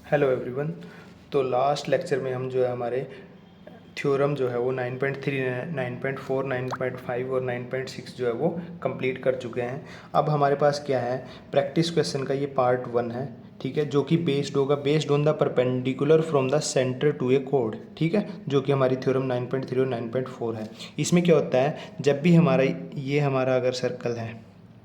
Hello everyone. तो last lecture में हम जो है हमारे थ्योरम जो है वो 9.3, 9.4, 9.5 और 9.6 जो है वो कंप्लीट कर चुके हैं। अब हमारे पास क्या है, प्रैक्टिस क्वेश्चन का ये पार्ट 1 है, ठीक है, जो कि बेस्ड होगा based on the perpendicular from the centre to a कोड, ठीक है, जो कि हमारी थ्योरम 9.3 और 9.4 है। इसमें क्या होता है, जब भी हमारा अगर सर्कल है,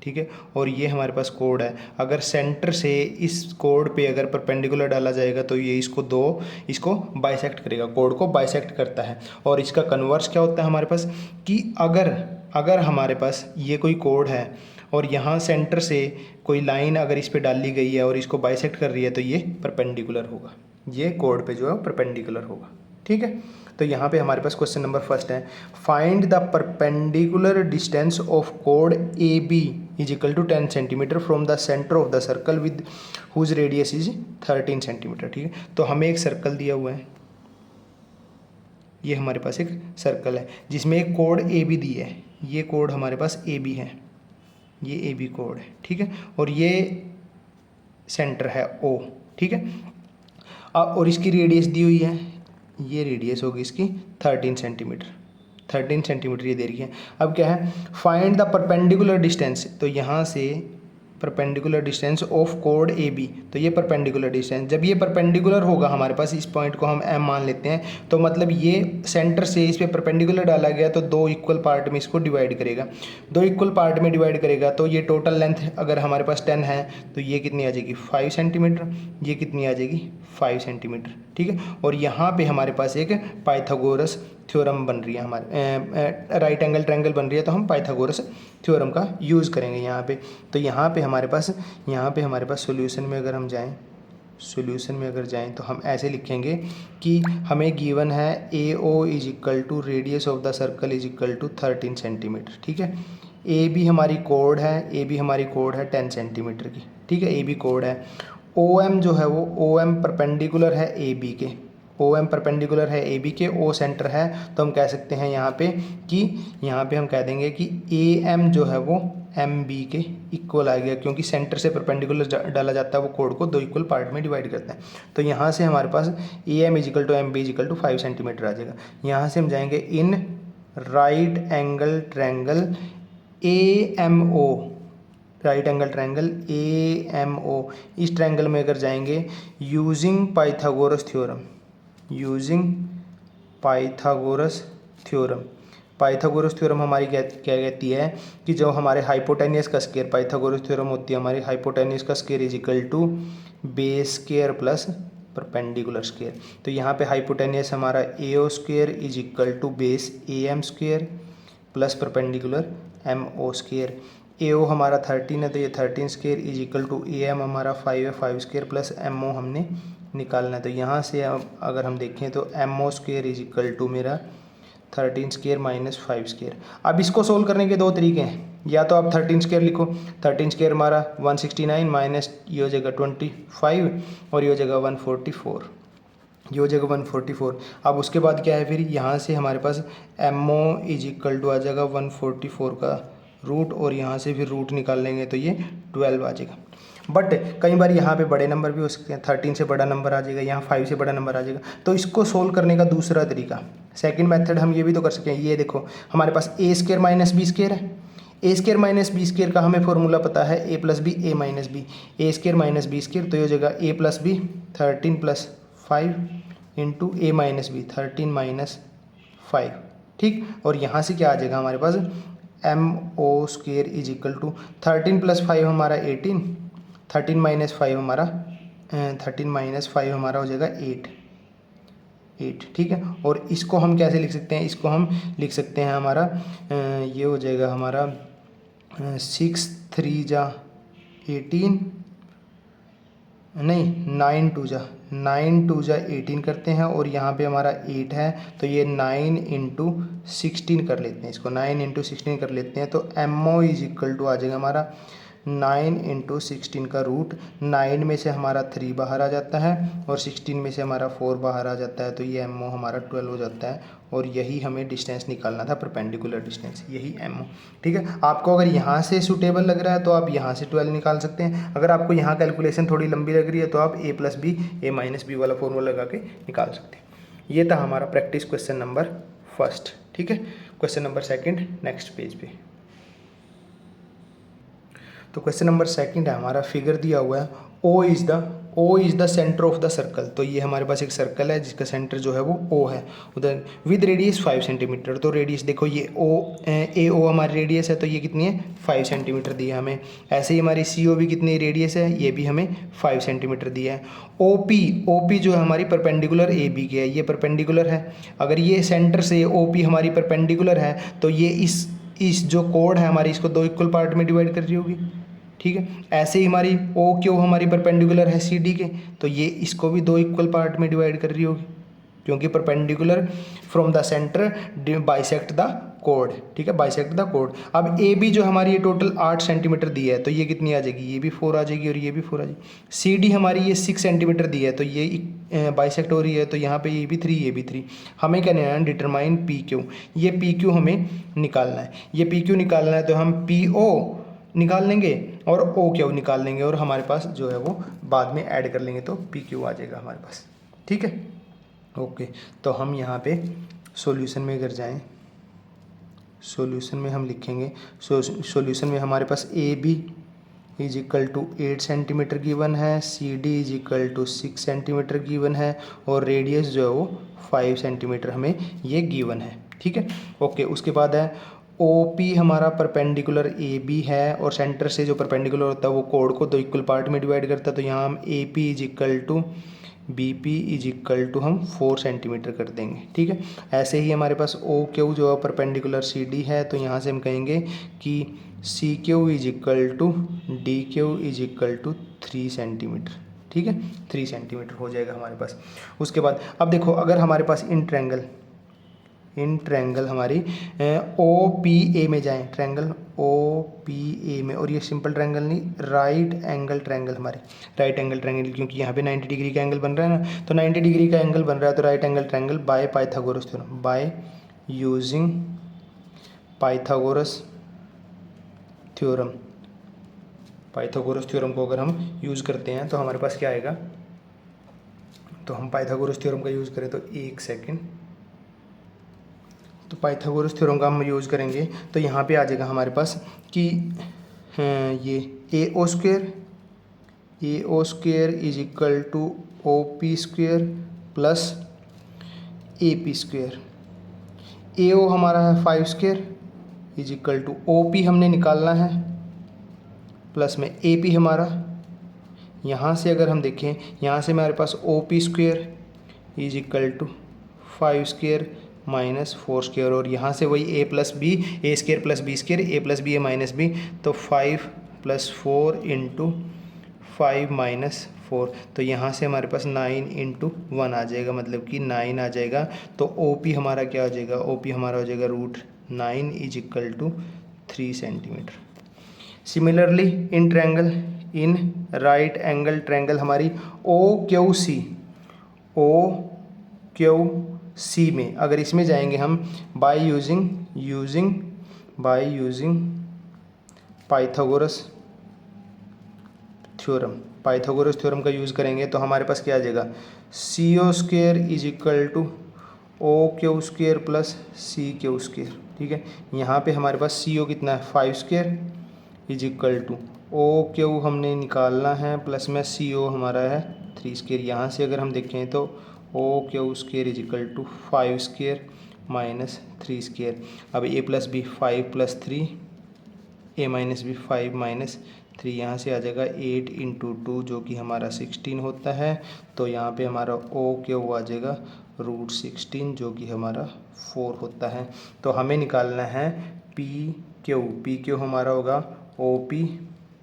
ठीक है, और ये हमारे पास कोड है, अगर सेंटर से इस कोड पे अगर परपेंडिकुलर डाला जाएगा तो ये इसको बाइसेक्ट करेगा, कोड को बाइसेक्ट करता है। और इसका कन्वर्स क्या होता है हमारे पास, कि अगर अगर हमारे पास ये कोई कोड है और यहाँ सेंटर से कोई लाइन अगर इस पे डाली गई है और इसको बाइसेक्ट कर रही है तो ये परपेंडिकुलर होगा, ये कोड पे जो है परपेंडिकुलर होगा, ठीक है। तो यहाँ पे हमारे पास क्वेश्चन नंबर फर्स्ट है, find the perpendicular distance of कोड A B is equal to 10 centimetre from the centre of the circle with whose radius is 13 centimetre, ठीक है। तो हमें एक सर्कल दिया हुआ है, ये हमारे पास एक सर्कल है जिसमें एक कोड ए बी दी है, ये कोड हमारे पास ए बी है, ये ए बी कोड है, ठीक है, और ये सेंटर है ओ, ठीक है। और इसकी रेडियस दी हुई है, ये रेडियस होगी इसकी 13 सेंटीमीटर, 13 सेंटीमीटर ये दे रही है। अब क्या है, फाइंड द परपेंडिकुलर डिस्टेंस, तो यहाँ से परपेंडिकुलर डिस्टेंस ऑफ कोड ए बी, तो ये परपेंडिकुलर डिस्टेंस, जब ये परपेंडिकुलर होगा हमारे पास, इस पॉइंट को हम एम मान लेते हैं, तो मतलब ये सेंटर से इस पे परपेंडिकुलर डाला गया तो दो इक्वल पार्ट में इसको डिवाइड करेगा, दो इक्वल पार्ट में डिवाइड करेगा तो ये टोटल लेंथ अगर हमारे पास 10 है तो ये कितनी आ जाएगी 5 सेंटीमीटर, ये कितनी आ जाएगी 5 सेंटीमीटर, ठीक है। और यहाँ पे हमारे पास एक पाइथागोरस थ्योरम बन रही है, हमारे राइट एंगल ट्रायंगल बन रही है, तो हम पाइथागोरस थ्योरम का यूज़ करेंगे यहाँ पे। तो यहाँ पे हमारे पास सॉल्यूशन में अगर हम जाएं, सॉल्यूशन में अगर जाएं तो हम ऐसे लिखेंगे कि हमें गिवन है A O is equal to radius of the circle is equal to 13 centimetre, ठीक है। ए बी हमारी कोड है 10 सेंटीमीटर की, ठीक है, ए बी कोड है। ओ एम जो है वो ओ एम परपेंडिकुलर है ए बी के, ओ एम परपेंडिकुलर है ए बी के, ओ सेंटर है, तो हम कह सकते हैं यहाँ पे हम कह देंगे कि ए एम जो है वो एम बी के इक्वल आ गया, क्योंकि सेंटर से परपेंडिकुलर डाला जाता है वो कोड को दो इक्वल पार्ट में डिवाइड करते हैं। तो यहाँ से हमारे पास A M equal to M B equal to 5 centimetre आ जाएगा। यहाँ से हम जाएंगे in right angle triangle A M O, right angle triangle A M O, इस ट्रायंगल में अगर जाएंगे using Pythagoras theorem, using Pythagoras theorem, Pythagoras theorem हमारी क्या कहती है कि जो हमारे हाइपोटेनियस का स्क्वायर, पाइथागोरस थ्योरम होती है हमारी हाइपोटेनियस का square is equal to base square plus perpendicular square. तो यहाँ पे हाइपोटेनियस हमारा A O square is equal to base A M square plus perpendicular M O square. A O हमारा 13 है तो ये 13 square is equal to A M हमारा 5 है, 5 स्क्वायर प्लस एम ओ हमने निकालना है। तो यहाँ से अगर हम देखें तो M O square is equal to मेरा 13 स्क्वायर माइनस 5 स्क्वायर। अब इसको सोल्व करने के दो तरीके हैं, या तो आप 13 स्क्वायर लिखो, 13 स्क्वायर हमारा 169 माइनस ये हो जाएगा 25 और ये हो जाएगा 144, ये हो जाएगा 144। अब उसके बाद क्या है, फिर यहाँ से हमारे पास M O is equal to आ जाएगा 144 का रूट, और यहाँ से फिर रूट निकाल लेंगे तो ये 12 आ जाएगा। बट कई बार यहाँ पे बड़े नंबर भी हो सकते हैं, 13 से बड़ा नंबर आ जाएगा, यहाँ 5 से बड़ा नंबर आ जाएगा। तो इसको सोल्व करने का दूसरा तरीका, सेकंड मेथड, हम ये भी तो कर सकते हैं। ये देखो हमारे पास A square minus B square है, A square minus B square का हमें फॉर्मूला पता है A plus B A minus B, A square minus B square, तो ये हो जाएगा A plus B 13 plus 5 into A minus B 13 minus 5, ठीक। और यहाँ से क्या आ जाएगा हमारे पास M O square is equal to 13 plus 5 हमारा 18, 13 माइनस 5 हमारा 13 माइनस 5 हमारा हो जाएगा 8, ठीक है। और इसको हम कैसे लिख सकते हैं, इसको हम लिख सकते हैं हमारा ये हो जाएगा हमारा 6 3 जा 18, नहीं 9 2 जा 18 करते हैं, और यहाँ पे हमारा 8 है तो ये 9 इंटू 16 कर लेते हैं, इसको 9 इंटू 16 कर लेते हैं। तो M O is equal to आ जाएगा हमारा 9 इंटू 16 का रूट 9 में से हमारा 3 बाहर आ जाता है और 16 में से हमारा 4 बाहर आ जाता है, तो ये MO हमारा 12 हो जाता है और यही हमें डिस्टेंस निकालना था, परपेंडिकुलर डिस्टेंस, यही MO। ठीक है, आपको अगर यहाँ से सूटेबल लग रहा है तो आप यहाँ से 12 निकाल सकते हैं। अगर आपको यहाँ कैलकुलेशन थोड़ी लंबी लग रही है तो आप A+B A-B वाला फॉर्मूला लगा के निकाल सकते हैं। ये था हमारा प्रैक्टिस क्वेश्चन नंबर फर्स्ट। ठीक है, question number second next page पे। तो क्वेश्चन नंबर सेकंड है हमारा, फिगर दिया हुआ है O is the centre of the circle. तो ये हमारे पास एक सर्कल है जिसका सेंटर जो है वो O है उधर, विद रेडियस 5 सेंटीमीटर। तो रेडियस देखो ये AO हमारी रेडियस है, तो ये कितनी है 5 सेंटीमीटर दी है हमें। ऐसे ही हमारी CO भी कितनी रेडियस है, ये भी हमें 5 सेंटीमीटर दिया है। OP जो है हमारी परपेंडिकुलर AB की है, ये परपेंडिकुलर है। अगर ये सेंटर से OP हमारी परपेंडिकुलर है तो ये इस जो कोड है हमारी, इसको 2 इक्वल पार्ट में डिवाइड कर रही होगी। ठीक है, ऐसे ही हमारी OQ हमारी परपेंडिकुलर है CD के, तो ये इसको भी 2 इक्वल पार्ट में डिवाइड कर रही होगी, क्योंकि perpendicular from the centre bisect the code. ठीक है, बाइसेक्ट द कोड। अब AB जो हमारी ये टोटल 8 सेंटीमीटर दी है, तो ये कितनी आ जाएगी, ये भी 4 आ जाएगी और ये भी 4 आ जाएगी। CD हमारी ये 6 सेंटीमीटर दी है, तो ये बाइसेक्ट हो रही है, तो यहाँ पे ये भी 3 ये भी 3। हमें क्या लेना है, डिटरमाइन PQ। ये PQ हमें निकालना है, ये PQ निकालना है, तो हम PO निकाल लेंगे और OQ निकाल लेंगे और हमारे पास जो है वो बाद में ऐड कर लेंगे, तो PQ आ जाएगा हमारे पास। ठीक है, ओके। तो हम यहाँ पे सॉल्यूशन में अगर जाएं, सॉल्यूशन में हम लिखेंगे, सॉल्यूशन में हमारे पास AB is equal to 8 centimetre given है, CD is equal to 6 centimetre given है और रेडियस जो है वो 5 सेंटीमीटर हमें ये गिवन है। ठीक है, ओके। उसके बाद है OP हमारा परपेंडिकुलर AB है और सेंटर से जो परपेंडिकुलर होता है वो कोड को 2 इक्वल पार्ट में डिवाइड करता है, तो यहाँ हम AP is equal to BP is equal to हम 4 सेंटीमीटर कर देंगे। ठीक है, ऐसे ही हमारे पास OQ जो है परपेंडिकुलर CD है, तो यहाँ से हम कहेंगे कि CQ is equal to DQ is equal to 3 centimetre. ठीक है, 3 सेंटीमीटर हो जाएगा हमारे पास। उसके बाद अब देखो, अगर हमारे पास इन ट्रैंगल हमारी OPA में जाएं, ट्रैंगल OPA में, और ये सिंपल ट्रैंगल नहीं, राइट एंगल ट्रैंगल हमारी, राइट एंगल ट्रैंगल, क्योंकि यहाँ पे 90 डिग्री का एंगल बन रहा है ना, तो 90 डिग्री का एंगल बन रहा है, तो right angle triangle by Pythagoras theorem, bye using Pythagoras theorem. Pythagoras theorem को अगर हम यूज़ करते हैं तो हमारे पास क्या आएगा, तो हम पाइथागोरस थ्योरम का यूज़ करें तो एक सेकेंड, तो पाइथागोरस थ्योरम का हम यूज़ करेंगे तो यहाँ पे आ जाएगा हमारे पास कि ये AO square is equal to OP square plus AP square. AO हमारा है 5 square is equal to OP हमने निकालना है प्लस में AP हमारा, यहाँ से अगर हम देखें, यहाँ से हमारे पास OP square is equal to 5 square minus 4 square, और यहाँ से वही A square plus B square, A plus B minus B, तो 5 प्लस 4 इंटू 5 माइनस 4, तो यहाँ से हमारे पास 9 इंटू 1 आ जाएगा, मतलब कि 9 आ जाएगा। तो OP हमारा क्या हो जाएगा, OP हमारा हो जाएगा √9 is equal to 3 centimetre. Similarly in triangle, in right angle triangle हमारी OQC में, अगर इसमें जाएंगे हम बाय यूजिंग पाइथागोरस थ्योरम का यूज़ करेंगे तो हमारे पास क्या आ जाएगा, CO square is equal to OQ square plus CQ square. ठीक है, यहाँ पे हमारे पास CO कितना है 5 square is equal to OQ हमने निकालना है प्लस में CO हमारा है 3 स्क्वेयर। यहाँ से अगर हम देखें तो OQ square is equal to 5 square minus 3 square. अब A plus B 5 plus 3, A minus B 5 minus 3, यहाँ से आ जाएगा 8 इंटू 2 जो कि हमारा 16 होता है। तो यहाँ पे हमारा OQ आ जाएगा √16 जो कि हमारा 4 होता है। तो हमें निकालना है PQ हमारा होगा OP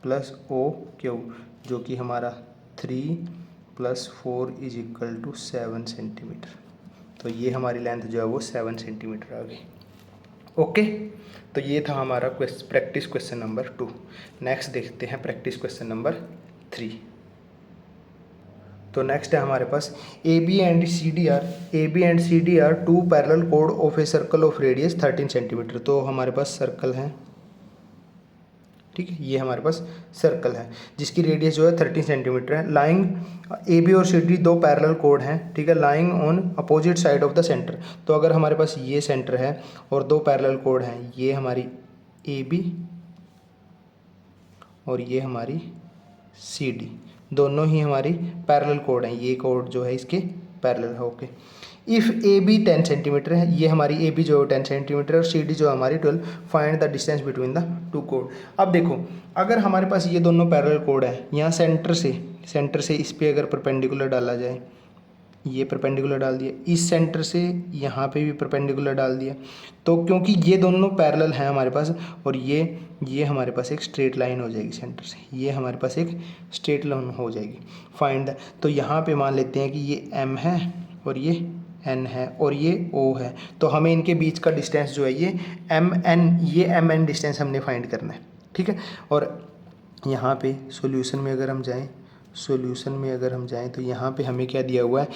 प्लस OQ जो कि हमारा 3 plus 4 is equal to 7 centimetre. तो ये हमारी लेंथ जो है वो 7 सेंटीमीटर आ गई। ओके, तो ये था हमारा प्रैक्टिस क्वेश्चन नंबर 2। नेक्स्ट देखते हैं प्रैक्टिस क्वेश्चन नंबर 3। तो नेक्स्ट है हमारे पास A B and C D are two parallel कोड of a circle of radius 13 centimetre. तो हमारे पास सर्कल है, ठीक है, ये हमारे पास सर्कल है जिसकी रेडियस जो है 13 सेंटीमीटर है। लाइंग ए बी और सी डी दो पैरेलल कोड हैं, ठीक है, lying on opposite side of the centre. तो अगर हमारे पास ये सेंटर है और दो पैरेलल कोड हैं, ये हमारी ए बी और ये हमारी सी डी, दोनों ही हमारी पैरेलल कोड हैं, ये कोड जो है इसके पैरेलल है। Okay, if A B 10 centimetre है, ये हमारी ए बी जो है 10 सेंटीमीटर है और सी डी जो है हमारी 12, find the distance between the two code. अब देखो, अगर हमारे पास ये दोनों पैरेलल कोड है, यहाँ सेंटर से इस पे अगर परपेंडिकुलर डाला जाए, ये परपेंडिकुलर डाल दिया, इस सेंटर से यहाँ पे भी परपेंडिकुलर डाल दिया, तो क्योंकि ये दोनों पैरेलल हैं हमारे पास और ये हमारे पास एक स्ट्रेट लाइन हो जाएगी सेंटर से, ये हमारे पास एक स्ट्रेट लाइन हो जाएगी। फाइंड द, तो यहाँ पे मान लेते हैं कि ये M है और ये N है और ये O है, तो हमें इनके बीच का डिस्टेंस जो है ये MN डिस्टेंस हमने फाइंड करना है, ठीक है। और यहाँ पे सॉल्यूशन में अगर हम जाएं तो यहाँ पे हमें क्या दिया हुआ है,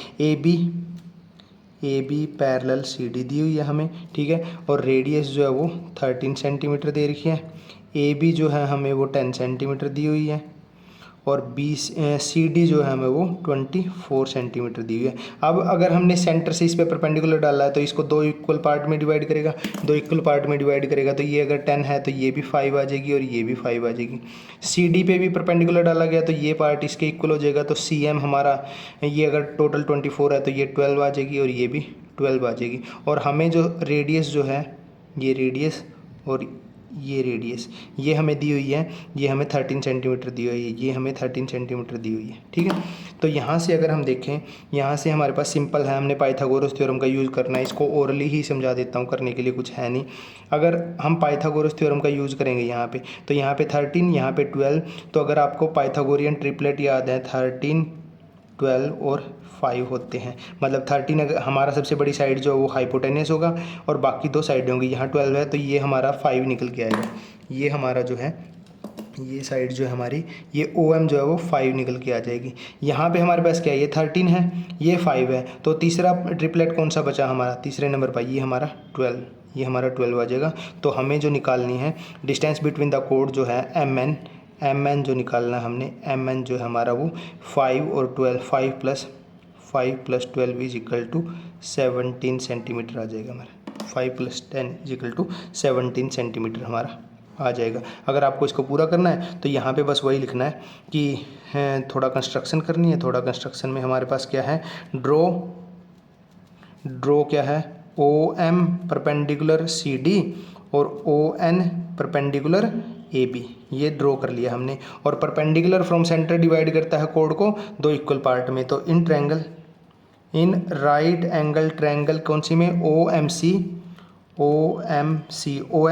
A B parallel C D दी हुई है हमें, ठीक है, और रेडियस जो है वो 13 सेंटीमीटर दे रखी है। ए बी जो है हमें वो 10 सेंटीमीटर दी हुई है और सी डी जो है हमें वो 24 सेंटीमीटर दी हुई है। अब अगर हमने सेंटर से इस पे परपेंडिकुलर डाला है तो इसको दो इक्वल पार्ट में डिवाइड करेगा, तो ये अगर 10 है तो ये भी 5 आ जाएगी और ये भी 5 आ जाएगी। सी डी पे भी परपेंडिकुलर डाला गया तो ये पार्ट इसके इक्वल हो जाएगा, तो सी एम हमारा, ये अगर टोटल 24 है तो ये 12 आ जाएगी और ये भी 12 आ जाएगी। और हमें जो रेडियस जो है, ये रेडियस और ये रेडियस ये हमें दी हुई है, ये हमें 13 सेंटीमीटर दी हुई है, ये हमें 13 सेंटीमीटर दी हुई है, ठीक है। तो यहाँ से अगर हम देखें, यहाँ से हमारे पास सिंपल है, हमने पाइथागोरस थ्योरम का यूज़ करना है, इसको ओरली ही समझा देता हूँ, करने के लिए कुछ है नहीं। अगर हम पाइथागोरस थ्योरम का यूज़ करेंगे यहाँ पे, तो यहाँ पे 13, यहाँ पे 12, तो अगर आपको पाइथागोरियन ट्रिपलेट याद है, 13, 12 और 5 होते हैं, मतलब 13 अगर हमारा सबसे बड़ी साइड जो है वो हाइपोटेनस होगा और बाकी दो साइड होंगी, यहाँ 12 है तो ये हमारा 5 निकल के आएगा, ये हमारा जो है ये साइड जो है हमारी, ये ओ एम जो है वो 5 निकल के आ जाएगी। यहाँ पे हमारे पास क्या है, ये 13 है, ये 5 है, तो तीसरा ट्रिपलेट कौन सा बचा हमारा, तीसरे नंबर पर, ये हमारा 12, ये हमारा 12 आ जाएगा। तो हमें जो निकालनी है डिस्टेंस बिटवीन द कोड जो है एम एन जो निकालना है हमने, एम एन जो है हमारा वो 5 और 12, 5 plus 12 is equal to 17 centimetre आ जाएगा हमारा, 5 + 10 इज इक्वल टू 17 सेंटीमीटर हमारा आ जाएगा। अगर आपको इसको पूरा करना है तो यहाँ पे बस वही लिखना है कि थोड़ा कंस्ट्रक्शन करनी है। थोड़ा कंस्ट्रक्शन में हमारे पास क्या है, ड्रॉ क्या है, O M perpendicular C D और O N perpendicular A B, ये ड्रॉ कर लिया हमने। और परपेंडिकुलर फ्रॉम सेंटर डिवाइड करता है कोड को दो इक्वल पार्ट में, तो इन राइट एंगल ट्रायंगल कौन सी में, ओ एम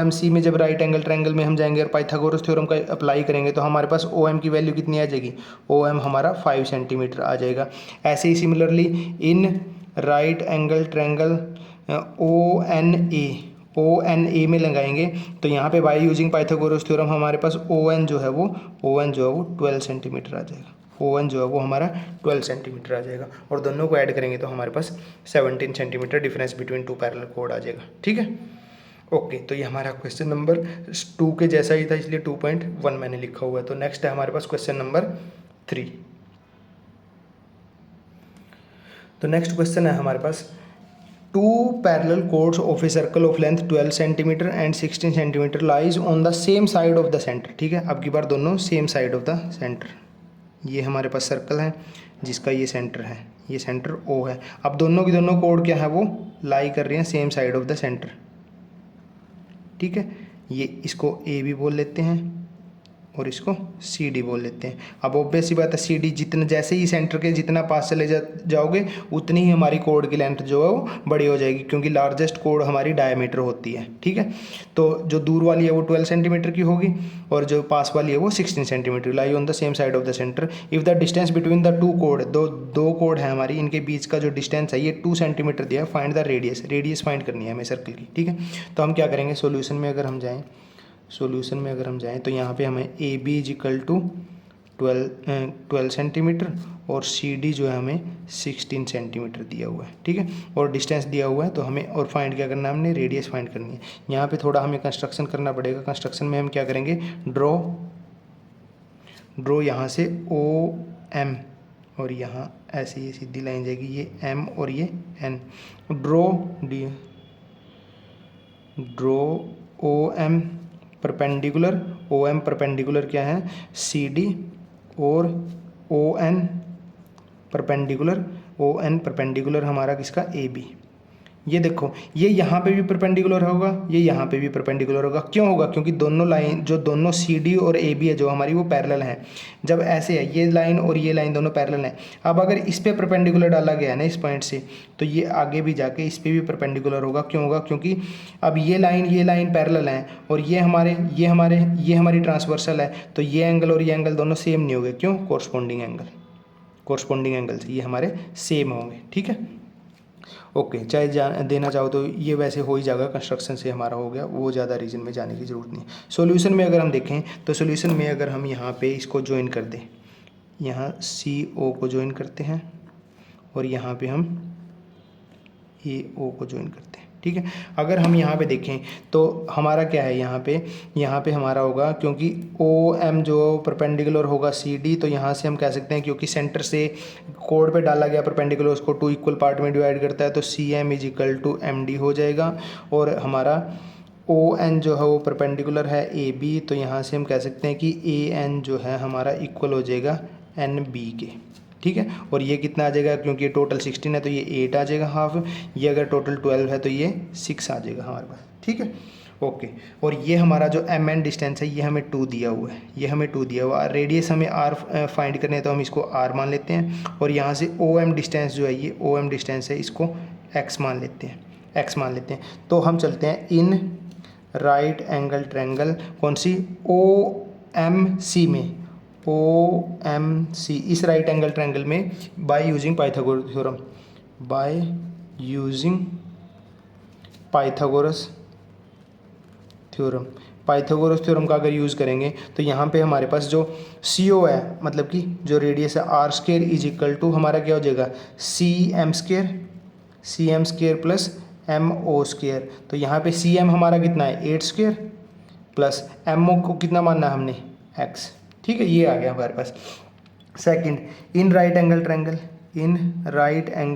सी में जब राइट एंगल ट्रायंगल में हम जाएंगे और पाइथागोरस थ्योरम का अप्लाई करेंगे तो हमारे पास ओ एम की वैल्यू कितनी आ जाएगी, ओ एम हमारा 5 सेंटीमीटर आ जाएगा। ऐसे ही similarly in right angle triangle O N A में लगाएंगे तो यहाँ पे बाय यूजिंग पाइथागोरस थ्योरम हमारे पास ओ एन जो है वो 12 सेंटीमीटर आ जाएगा, ओ एन जो है वो हमारा 12 सेंटीमीटर आ जाएगा। और दोनों को ऐड करेंगे तो हमारे पास 17 सेंटीमीटर डिफरेंस बिटवीन टू पैरेलल कोड आ जाएगा, ठीक है। ओके, तो ये हमारा क्वेश्चन नंबर 2 के जैसा ही था, इसलिए 2.1 मैंने लिखा हुआ है। तो नेक्स्ट है हमारे पास क्वेश्चन नंबर 3। तो नेक्स्ट क्वेश्चन है हमारे पास, two parallel chords of a circle of length 12 centimetre and 16 centimetre lies on the same side of the centre, ठीक है। अब की बार दोनों same side of the centre, ये हमारे पास सर्कल है जिसका ये सेंटर है, ये सेंटर ओ है। अब दोनों की दोनों कोड क्या है, वो लाई कर रही हैं same side of the centre, ठीक है। ये इसको ए भी बोल लेते हैं और इसको सी डी बोल लेते हैं। अब ऑब्वियस सी बात है, सी डी जितना जैसे ही सेंटर के जितना पास चले जाओगे उतनी ही हमारी कोड की लेंथ जो है वो बड़ी हो जाएगी, क्योंकि लार्जेस्ट कोड हमारी डायमीटर होती है। ठीक है, तो जो दूर वाली है वो 12 सेंटीमीटर की होगी और जो पास वाली है वो 16 centimetre. Lie on the same side of the centre if the distance between the two code, दो कोड है हमारी, इनके बीच का जो डिस्टेंस है ये 2 सेंटीमीटर दिया है। Find the radius, radius find करनी है हमें सर्कल की। ठीक है, तो हम क्या करेंगे, सॉल्यूशन में अगर हम जाएं तो यहाँ पे हमें A B is equal to 12 centimetre और सी डी जो है हमें 16 सेंटीमीटर दिया हुआ है। ठीक है, और डिस्टेंस दिया हुआ है, तो हमें और फाइंड क्या करना है, हमने रेडियस फाइंड करनी है। यहाँ पे थोड़ा हमें कंस्ट्रक्शन करना पड़ेगा। कंस्ट्रक्शन में हम क्या करेंगे, ड्रॉ यहाँ से ओ एम और यहाँ ऐसे ये सीधी लाइन जाएगी, ये एम और ये N. Draw O M perpendicular, O M perpendicular क्या है, सी डी, और ओ एन परपेंडिकुलर हमारा किसका, ए बी। ये देखो, ये यहाँ पे भी परपेंडिकुलर होगा, ये यहाँ पे भी परपेंडिकुलर होगा। क्यों होगा, क्योंकि दोनों लाइन जो दोनों सी डी और ए बी है जो हमारी वो पैरेलल हैं। जब ऐसे है, ये लाइन और ये लाइन दोनों पैरेलल हैं। अब अगर इस पे परपेंडिकुलर डाला गया है ना इस पॉइंट से, तो ये आगे भी जाके इस पे भी परपेंडिकुलर होगा। क्यों होगा, क्योंकि अब ये लाइन पैरेलल हैं और ये हमारी ट्रांसवर्सल है, तो ये एंगल और ये एंगल दोनों सेम नहीं होंगे। क्यों, कोरस्पॉन्डिंग एंगल से ये हमारे सेम होंगे। ठीक है, ओके, चाहे देना चाहो तो ये वैसे हो ही जाएगा, कंस्ट्रक्शन से हमारा हो गया, वो ज़्यादा रीजन में जाने की ज़रूरत नहीं। सॉल्यूशन में अगर हम देखें तो सॉल्यूशन में अगर हम यहाँ पे इसको ज्वाइन कर दें, यहाँ सी ओ को ज्वाइन करते हैं और यहाँ पे हम ए ओ को ज्वाइन करते हैं। ठीक है, अगर हम यहाँ पे देखें तो हमारा क्या है, यहाँ पे हमारा होगा, क्योंकि ओ एम जो परपेंडिकुलर होगा सी डी, तो यहाँ से हम कह सकते हैं क्योंकि सेंटर से कोड पे डाला गया परपेंडिकुलर, उसको 2 इक्वल पार्ट में डिवाइड करता है, तो C M is equal to M D हो जाएगा। और हमारा ओ एन जो है वो परपेंडिकुलर है ए बी, तो यहाँ से हम कह सकते हैं कि ए एन जो है हमारा इक्वल हो जाएगा एन बी के। ठीक है, और ये कितना आ जाएगा, क्योंकि ये टोटल 16 है तो ये 8 आ जाएगा हाफ, ये अगर टोटल 12 है तो ये 6 आ जाएगा हमारे पास। ठीक है, ओके, और ये हमारा जो एम एन डिस्टेंस है ये हमें 2 दिया हुआ है, रेडियस हमें आर फाइंड करने है तो हम इसको आर मान लेते हैं, और यहाँ से ओ एम डिस्टेंस जो है ये ओ एम डिस्टेंस है, इसको एक्स मान लेते हैं। तो हम चलते हैं इन राइट एंगल ट्रायंगल, कौन सी, ओ एम सी में, ओ एम सी, इस राइट एंगल ट्रायंगल में बाय यूजिंग पाइथागोरस थ्योरम का अगर यूज़ करेंगे तो यहाँ पे हमारे पास जो सी ओ है, मतलब कि जो रेडियस है R square is equal to हमारा क्या हो जाएगा, C M square plus M O square. तो यहाँ पे सी एम हमारा कितना है 8 स्क्वायर प्लस एम ओ को कितना मानना है हमने, एक्स। ठीक है, ये आ गया हमारे पास। Second, in right angle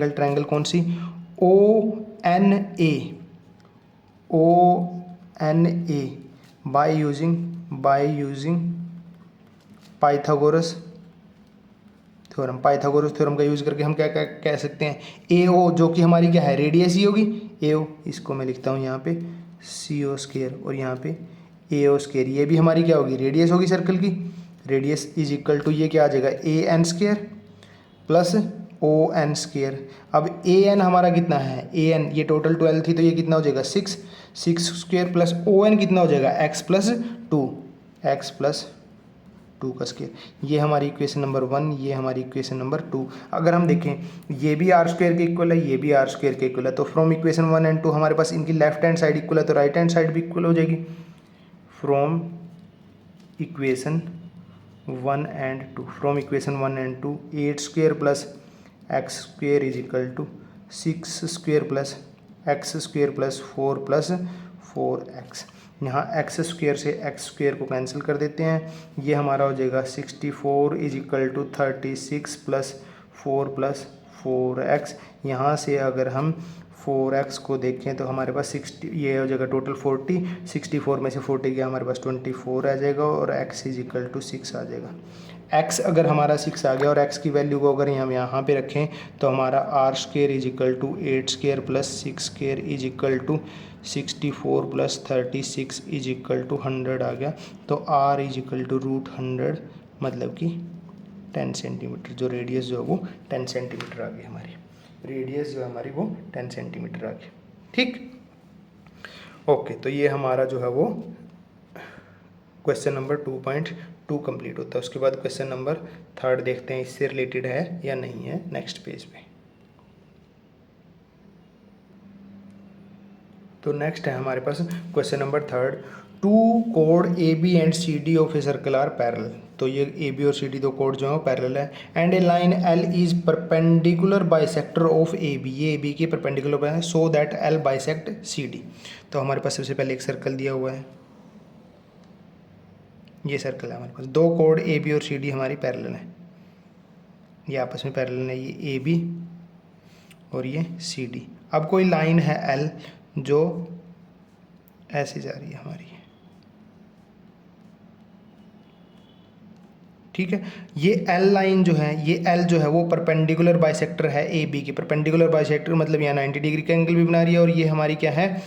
triangle कौन सी, O N A by using Pythagoras theorem का यूज़ करके हम क्या कह सकते हैं, ए ओ जो कि हमारी क्या है, रेडियस ही होगी ए ओ, इसको मैं लिखता हूँ यहाँ पे सी ओ स्क्वायर और यहाँ पे ए ओ स्क्वायर, ये भी हमारी क्या होगी, रेडियस होगी सर्कल की। रेडियस इज इक्वल टू ये क्या आ जाएगा, A N square plus O N square. अब ए एन हमारा कितना है, ए एन ये टोटल 12 थी तो ये कितना हो जाएगा 6 स्क्वायर प्लस ओ एन कितना हो जाएगा एक्स प्लस टू का स्क्वायर। ये हमारी इक्वेशन नंबर 1, ये हमारी इक्वेशन नंबर 2। अगर हम देखें ये भी आर स्क्वायर के इक्वल है, ये भी आर स्क्वायर के इक्वल है, तो फ्रॉम इक्वेशन 1 एंड 2 हमारे पास इनकी लेफ्ट हैंड साइड इक्वल है तो राइट हैंड साइड भी इक्वल हो जाएगी। From equation 1 and 2 8 square plus X square is equal to 6 square plus X square plus 4 plus 4x। यहाँ एक्स स्क्वायर से एक्स स्क्वायर को कैंसिल कर देते हैं, ये हमारा हो जाएगा 64 is equal to 36 plus 4x। यहाँ से अगर हम 4x को देखें तो हमारे पास 60, ये हो जाएगा टोटल 40, 64 में से 40 गया हमारे पास 24 आ जाएगा और x इज इक्वल टू 6 आ जाएगा। x अगर हमारा 6 आ गया और x की वैल्यू को अगर हम यहाँ पे रखें तो हमारा R square is equal to 8 square plus 6 square is equal to 64 plus 36 is equal to 100 आ गया। तो r इज इक्वल टू √100 मतलब कि 10 सेंटीमीटर। जो रेडियस जो है वो 10 सेंटीमीटर आ गई हमारी, रेडियस जो है हमारी वो 10 सेंटीमीटर आ गई। ठीक, ओके। तो ये हमारा जो है वो क्वेश्चन नंबर 2.2 कंप्लीट होता है। उसके बाद क्वेश्चन नंबर 3 देखते हैं इससे रिलेटेड है या नहीं है नेक्स्ट पेज पे। तो नेक्स्ट है हमारे पास क्वेश्चन नंबर 3, 2 कोड A B and C D of a circle are parallel. तो ये ए बी और सी डी दो कोड जो है पैरेलल है। And a line L is perpendicular bisector of A B, ये ए बी के परपेंडिकुलर है so that L bisect C D. तो हमारे पास सबसे पहले एक सर्कल दिया हुआ है, ये सर्कल है हमारे पास। दो कोड ए बी और सी डी हमारी पैरेलल है, ये आपस में पैरेलल है, ये ए बी और ये सी डी। अब कोई लाइन है एल जो ऐसे जा रही है हमारी, ठीक है। ये एल लाइन जो है, ये एल जो है वो परपेंडिकुलर बाइसेक्टर है ए बी के। परपेंडिकुलर बाइसेक्टर मतलब यहाँ 90 डिग्री का एंगल भी बना रही है और ये हमारी क्या है,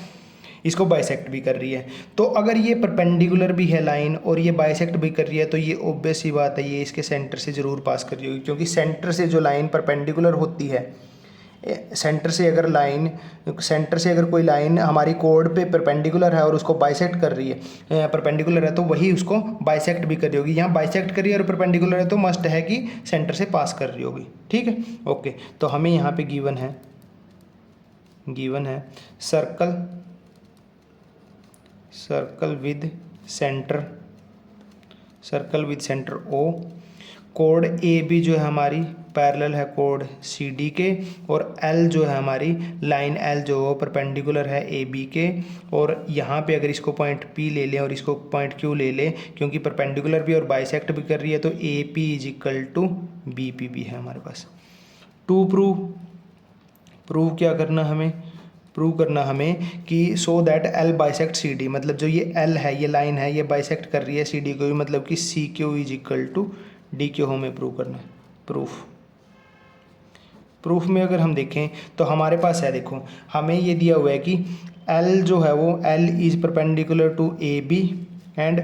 इसको बाइसेक्ट भी कर रही है। तो अगर ये परपेंडिकुलर भी है लाइन और ये बाइसेक्ट भी कर रही है तो ये ऑब्वियस सी बात है ये इसके सेंटर से ज़रूर पास कर रही होगी, क्योंकि सेंटर से जो लाइन परपेंडिकुलर होती है, सेंटर से अगर कोई लाइन हमारी कोड पे परपेंडिकुलर है और उसको बाइसेक्ट कर रही है, परपेंडिकुलर है तो वही उसको बाइसेक्ट भी कर रही होगी। यहाँ बाइसेक्ट कर रही है और परपेंडिकुलर है तो मस्ट है कि सेंटर से पास कर रही होगी, ठीक है। ओके, तो हमें यहाँ पे गिवन है सर्कल विद सेंटर ओ। कोड ए बी जो है हमारी पैरेलल है कोड सी डी के, और एल जो है हमारी लाइन एल जो परपेंडिकुलर है ए बी के। और यहाँ पे अगर इसको पॉइंट पी ले लें और इसको पॉइंट क्यू ले लें, क्योंकि परपेंडिकुलर भी और बाइसेक्ट भी कर रही है, तो A P is equal to B P भी है हमारे पास। टू प्रूव क्या करना हमें, प्रूव करना हमें कि so that L bisect C D, मतलब जो ये एल है, ये लाइन है, ये बाइसेक्ट कर रही है सी डी को भी, मतलब कि C Q is equal to D Q हमें प्रूव करना है। प्रूफ में अगर हम देखें तो हमारे पास है, देखो हमें ये दिया हुआ है कि एल जो है वो L is perpendicular to A B and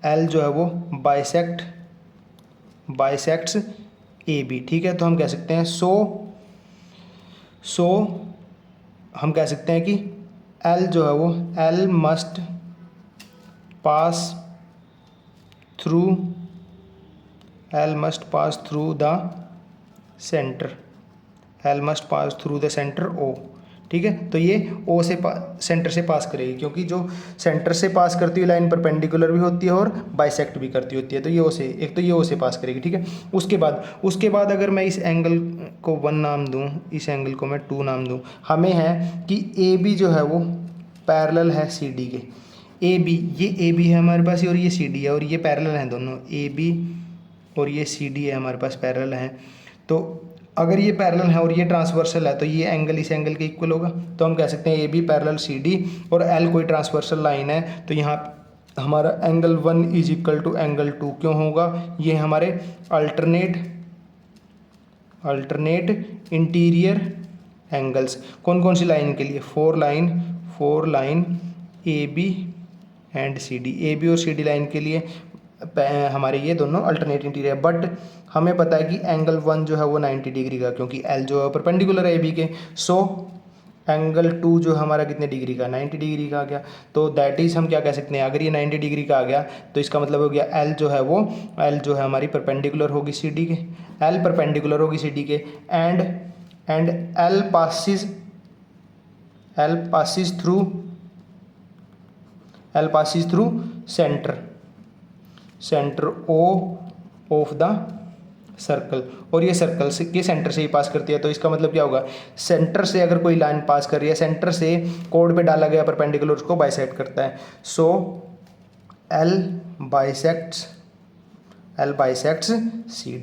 L जो है वो बाइसेक्ट्स ए बी, ठीक है। तो हम कह सकते हैं सो हम कह सकते हैं कि एल जो है वो L must pass through the centre O, ठीक है। तो ये ओ से सेंटर से पास करेगी, क्योंकि जो सेंटर से पास करती हुई लाइन परपेंडिकुलर भी होती है और बाइसेक्ट भी करती होती है, तो ये ओ से, एक तो ये ओ से पास करेगी, ठीक है। उसके बाद अगर मैं इस एंगल को 1 नाम दूं, इस एंगल को मैं 2 नाम दूं, हमें है कि ए बी जो है वो पैरेलल है सी डी के। ये ए बी है हमारे पास और ये सी डी है, और ये पैरेलल हैं दोनों, ए बी और ये सी डी है हमारे पास पैरेलल हैं। तो अगर ये पैरेलल है और ये ट्रांसवर्सल है तो ये एंगल इस एंगल के इक्वल होगा। तो हम कह सकते हैं A B parallel C D और एल कोई ट्रांसवर्सल लाइन है, तो यहाँ हमारा angle 1 is equal to angle 2 क्यों होगा, ये हमारे अल्टरनेट इंटीरियर एंगल्स कौन कौन सी लाइन के लिए, 4 line A B and C D, A B और सी डी लाइन के लिए हमारे ये दोनों अल्टरनेट इंटीरियर। बट हमें पता है कि एंगल 1 जो है वो 90 डिग्री का, क्योंकि एल जो है परपेंडिकुलर है ए बी के। सो एंगल 2 जो हमारा कितने डिग्री का, 90 डिग्री का आ गया। तो दैट इज़ हम क्या कह सकते हैं, अगर ये 90 डिग्री का आ गया तो इसका मतलब हो गया एल जो है हमारी परपेंडिकुलर होगी सी डी के, एल परपेंडिकुलर होगी सी डी के। And L passes through centre O of the circle, और ये सर्कल के सेंटर से ही पास करती है। तो इसका मतलब क्या होगा, सेंटर से अगर कोई लाइन पास कर रही है, सेंटर से कोड पे डाला गया परपेंडिकुलर उसको बाइसेक्ट करता है। So L bisects C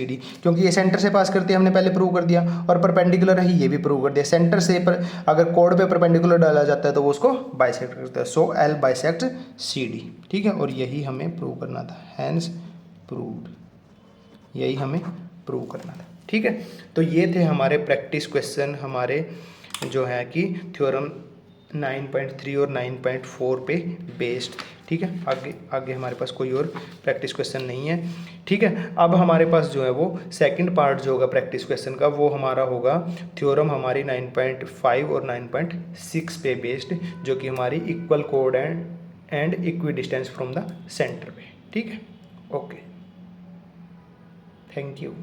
D, क्योंकि ये सेंटर से पास करती है, हमने पहले प्रूव कर दिया, और परपेंडिकुलर है ये भी प्रूव कर दिया। सेंटर से अगर कोड पे परपेंडिकुलर डाला जाता है तो वो उसको बाइसेक्ट करता है। So L bisect C D, ठीक है, और यही हमें प्रूव करना था। हैंस प्रूव्ड, यही हमें प्रूव करना था। ठीक है, तो ये थे हमारे प्रैक्टिस क्वेश्चन, हमारे जो है कि थ्योरम 9.3 और 9.4 पे बेस्ड थे। ठीक है, आगे आगे हमारे पास कोई और प्रैक्टिस क्वेश्चन नहीं है। ठीक है, अब हमारे पास जो है वो सेकंड पार्ट जो होगा प्रैक्टिस क्वेश्चन का, वो हमारा होगा थ्योरम हमारी 9.5 और 9.6 पे बेस्ड, जो कि हमारी equal code and equi distance from the centre पे। ठीक है, ओके, थैंक यू।